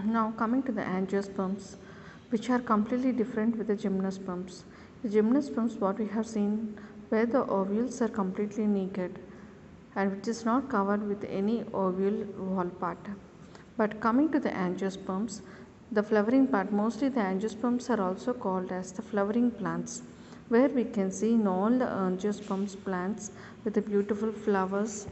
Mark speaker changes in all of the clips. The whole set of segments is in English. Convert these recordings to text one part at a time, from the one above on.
Speaker 1: Now coming to the angiosperms, which are completely different with the gymnosperms. The gymnosperms, what we have seen, where the ovules are completely naked and which is not covered with any ovule wall part. But coming to the angiosperms, the flowering part, mostly the angiosperms are also called as the flowering plants, where we can see in all the angiosperms plants with the beautiful flowers,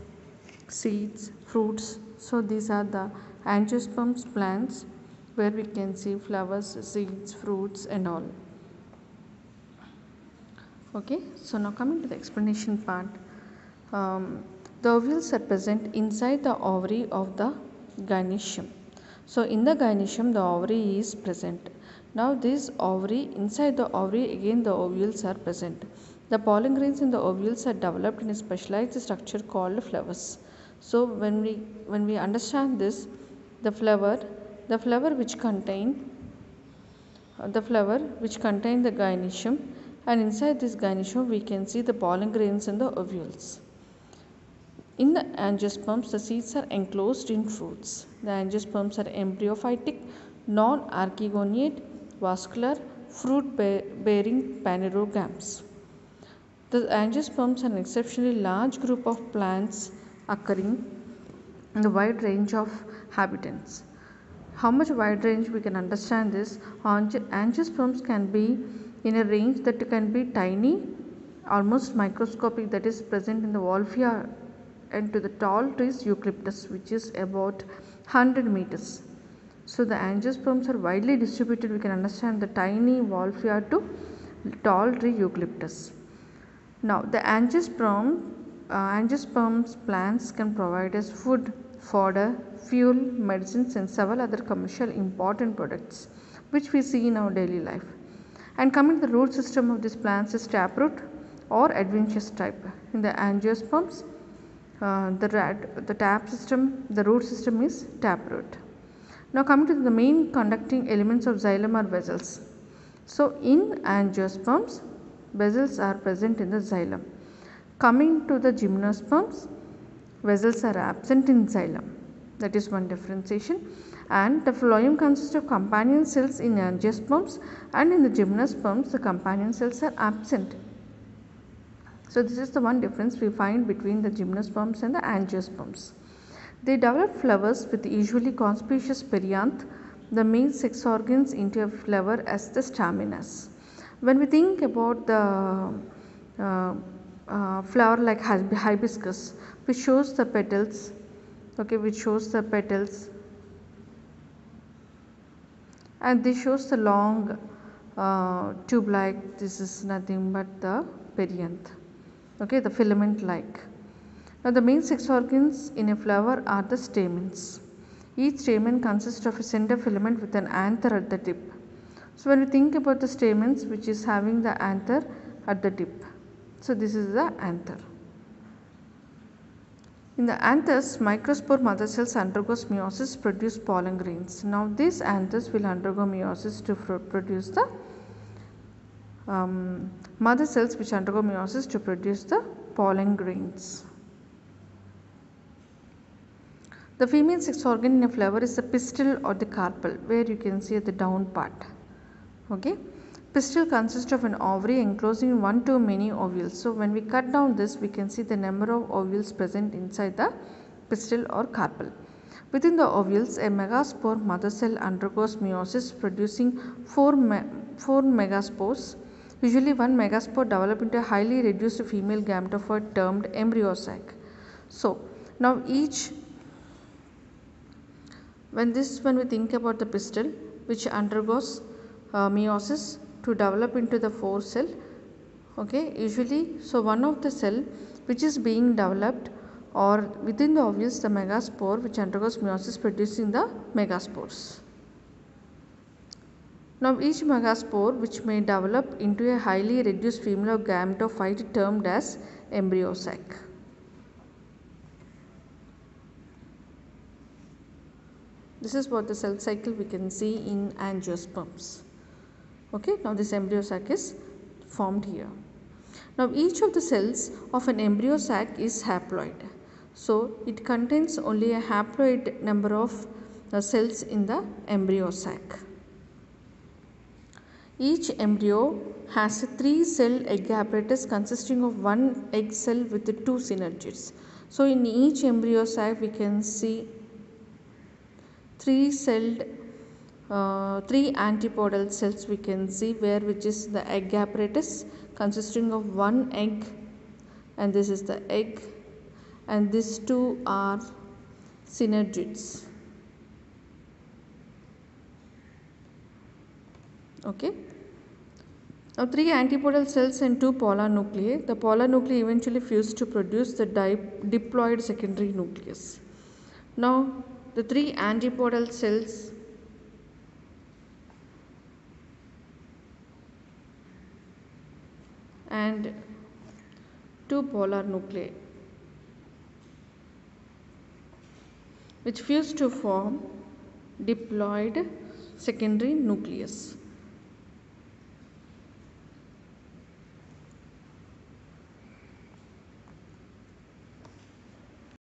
Speaker 1: seeds, fruits. So these are the angiosperms plants where we can see flowers, seeds, fruits and all. Okay, so now coming to the explanation part. The ovules are present inside the ovary of the gynoecium. So in the gynoecium the ovary is present. Now this ovary, inside the ovary again the ovules are present. The pollen grains in the ovules are developed in a specialized structure called flowers. So when we understand this, the flower which contain the gynoecium, and inside this gynoecium we can see the pollen grains and the ovules. In the angiosperms, the seeds are enclosed in fruits. The angiosperms are embryophytic, non-archegoniate, vascular, fruit-bearing phanerogams. The angiosperms are an exceptionally large group of plants occurring in a wide range of habitats. How much wide range we can understand this? Angiosperms can be in a range that can be tiny, almost microscopic, that is present in the Wolfia, and to the tall trees eucalyptus, which is about 100 meters. So the angiosperms are widely distributed. We can understand the tiny Wolfia to tall tree eucalyptus. Now the angiosperms plants can provide us food, fodder, fuel, medicines and several other commercial important products which we see in our daily life. And coming to the root system of these plants is taproot or adventitious type. In the angiosperms, the root system is taproot. Now coming to the main conducting elements of xylem are vessels. So in angiosperms, vessels are present in the xylem. Coming to the gymnosperms, vessels are absent in xylem. That is one differentiation. And the phloem consists of companion cells in angiosperms, and in the gymnosperms the companion cells are absent. So this is the one difference we find between the gymnosperms and the angiosperms. They develop flowers with usually conspicuous perianth, the male sex organs, into a flower as the stamens. When we think about the flower like hibiscus, which shows the petals, and this shows the long tube like, this is nothing but the perianth, the filament like. Now the main sex organs in a flower are the stamens. Each stamen consists of a center filament with an anther at the tip. So when we think about the stamens, which is having the anther at the tip, so this is the anther. In the anthers, microspore mother cells undergoes meiosis, produce pollen grains. Now these anthers will undergo meiosis to produce the mother cells, which undergo meiosis to produce the pollen grains. The female sex organ in a flower is the pistil or the carpel, where you can see the down part. Pistil consists of an ovary enclosing one to many ovules. So when we cut down this, we can see the number of ovules present inside the pistil or carpel. Within the ovules, a megaspore mother cell undergoes meiosis, producing four megaspores. Usually one megaspore develops into a highly reduced female gametophyte termed embryo sac. So now when we think about the pistil which undergoes meiosis to develop into the 4 cell, usually, so one of the cell which is being developed, or within the ovules the megaspore which undergoes meiosis producing the megaspores. Now each megaspore which may develop into a highly reduced female gametophyte termed as embryo sac. This is what the cell cycle we can see in angiosperms. Now this embryo sac is formed here. Now each of the cells of an embryo sac is haploid. So it contains only a haploid number of cells in the embryo sac. Each embryo has a 3-cell egg apparatus consisting of one egg cell with 2 synergids. So in each embryo sac we can see 3 antipodal cells we can see, which is the egg apparatus consisting of one egg, and this is the egg, and these 2 are synergids. Okay. Now 3 antipodal cells and 2 polar nuclei. The polar nuclei eventually fuse to produce the diploid secondary nucleus. Now the 3 antipodal cells and 2 polar nuclei which fuse to form diploid secondary nucleus.